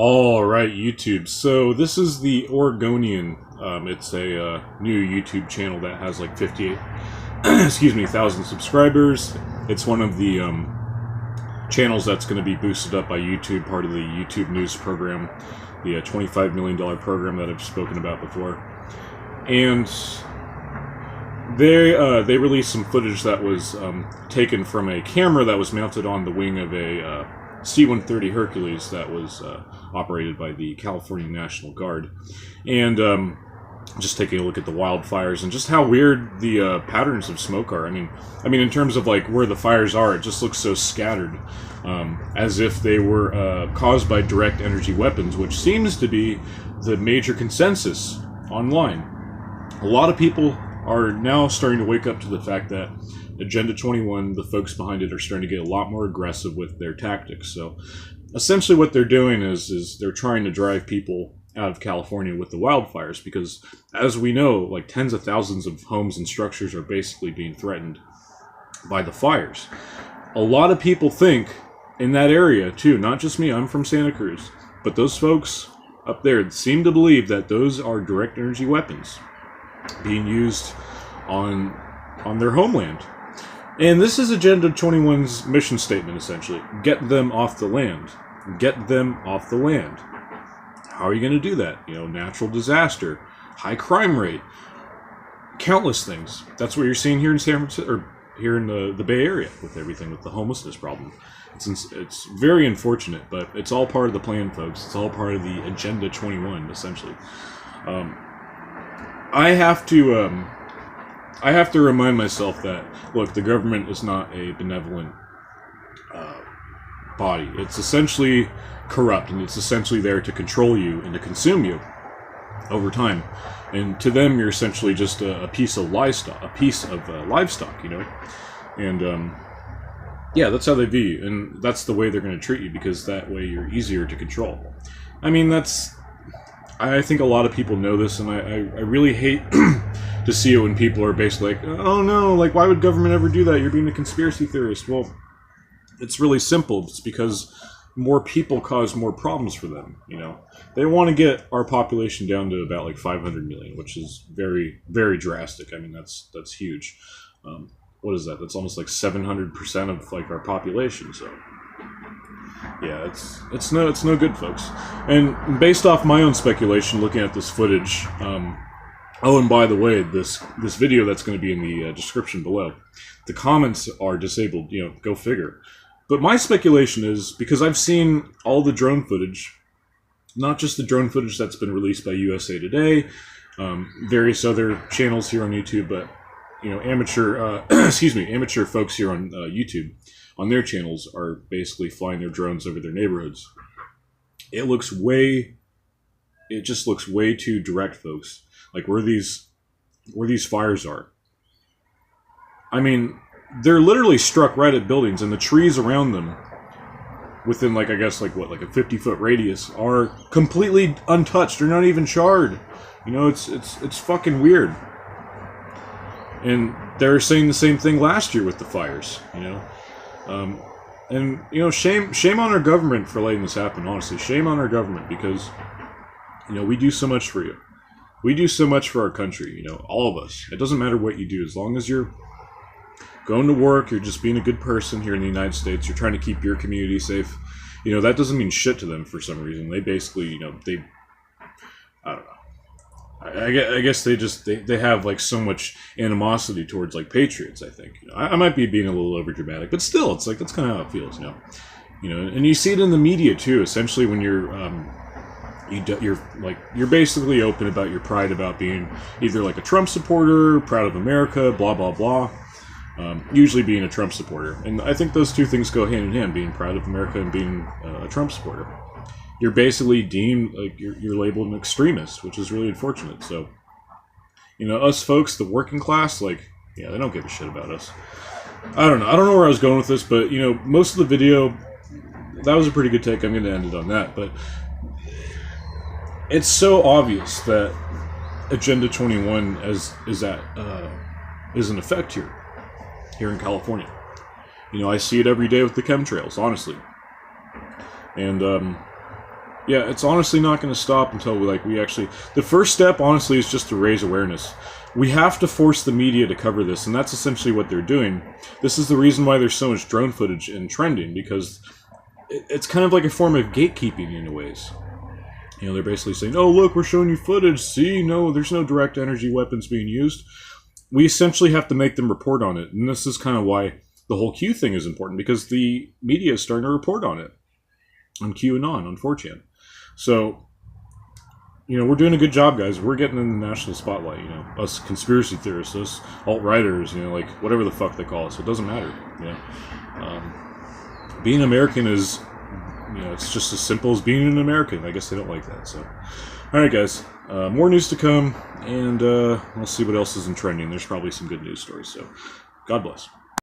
All right, YouTube. So this is the Oregonian. It's a new YouTube channel that has like 58, excuse me, 1,000 subscribers. It's one of the channels that's going to be boosted up by YouTube, part of the YouTube News program, the $25 million program that I've spoken about before. And they released some footage that was taken from a camera that was mounted on the wing of a C-130 Hercules that was operated by the California National Guard. And just taking a look at the wildfires and just how weird the patterns of smoke are. I mean, in terms of like where the fires are, it just looks so scattered, as if they were caused by direct energy weapons, which seems to be the major consensus online. A lot of people are now starting to wake up to the fact that Agenda 21, the folks behind it, are starting to get a lot more aggressive with their tactics. So essentially what they're doing is they're trying to drive people out of California with the wildfires, because as we know, like tens of thousands of homes and structures are basically being threatened by the fires. A lot of people think in that area too, not just me, I'm from Santa Cruz, but those folks up there seem to believe that those are direct energy weapons being used on their homeland. And this is Agenda 21's mission statement, essentially. Get them off the land. Get them off the land. How are you going to do that? You know, natural disaster, high crime rate, countless things. That's what you're seeing here in San Francisco, or here in the Bay Area, with everything with the homelessness problem. It's very unfortunate, but it's all part of the plan, folks. It's all part of the Agenda 21, essentially. I have to remind myself that, look, the government is not a benevolent body. It's essentially corrupt, and it's essentially there to control you and to consume you over time. And to them, you're essentially just a piece of livestock, you know. And yeah, that's how they view you, and that's the way they're going to treat you, because that way you're easier to control. I mean, I think a lot of people know this, and I really hate to see it when people are basically like, oh no, like, why would government ever do that? You're being a conspiracy theorist. Well, it's really simple. It's because more people cause more problems for them, you know. They want to get our population down to about like 500 million, which is very, very drastic. I mean, that's huge. What is that? That's almost like 700% of like our population, so yeah, it's no good, folks. And based off my own speculation, looking at this footage, oh, and by the way, this video that's going to be in the description below, the comments are disabled. You know, go figure. But my speculation is, because I've seen all the drone footage, not just the drone footage that's been released by USA Today, various other channels here on YouTube, but you know, amateur amateur folks here on YouTube, on their channels, are basically flying their drones over their neighborhoods. It just looks way too direct, folks. Like where these fires are. I mean, they're literally struck right at buildings, and the trees around them, within like, I guess like what, like a 50-foot radius, are completely untouched. They're not even charred. You know, it's fucking weird. And they're saying the same thing last year with the fires, you know. And, you know, shame on our government for letting this happen, honestly. Shame on our government, because, you know, we do so much for you. We do so much for our country, you know, all of us. It doesn't matter what you do. As long as you're going to work, you're just being a good person here in the United States, you're trying to keep your community safe, you know, that doesn't mean shit to them for some reason. They basically, you know, I don't know. I guess they have like so much animosity towards like patriots. I think, you know, I might be being a little over dramatic, but still, it's like that's kind of how it feels, you know. And you see it in the media too. Essentially, when you're basically open about your pride about being either like a Trump supporter, proud of America, blah blah blah. Usually being a Trump supporter, and I think those two things go hand in hand: being proud of America and being a Trump supporter. You're basically deemed, like, you're labeled an extremist, which is really unfortunate. So, you know, us folks, the working class, like, yeah, they don't give a shit about us. I don't know where I was going with this, but, you know, most of the video, that was a pretty good take. I'm going to end it on that, but it's so obvious that Agenda 21 is in effect here in California. You know, I see it every day with the chemtrails, honestly. And, Yeah, it's honestly not going to stop until we actually... The first step, honestly, is just to raise awareness. We have to force the media to cover this, and that's essentially what they're doing. This is the reason why there's so much drone footage in trending, because it's kind of like a form of gatekeeping in a ways. You know, they're basically saying, oh, look, we're showing you footage. See, no, there's no direct energy weapons being used. We essentially have to make them report on it, and this is kind of why the whole Q thing is important, because the media is starting to report on it. On QAnon, on 4chan. So, you know, we're doing a good job, guys. We're getting in the national spotlight, you know. Us conspiracy theorists, us alt-righters, you know, like, whatever the fuck they call us. It doesn't matter, you know. Being American is, you know, it's just as simple as being an American. I guess they don't like that, so. Alright, guys. More news to come, and we'll see what else is in trending. There's probably some good news stories, so God bless.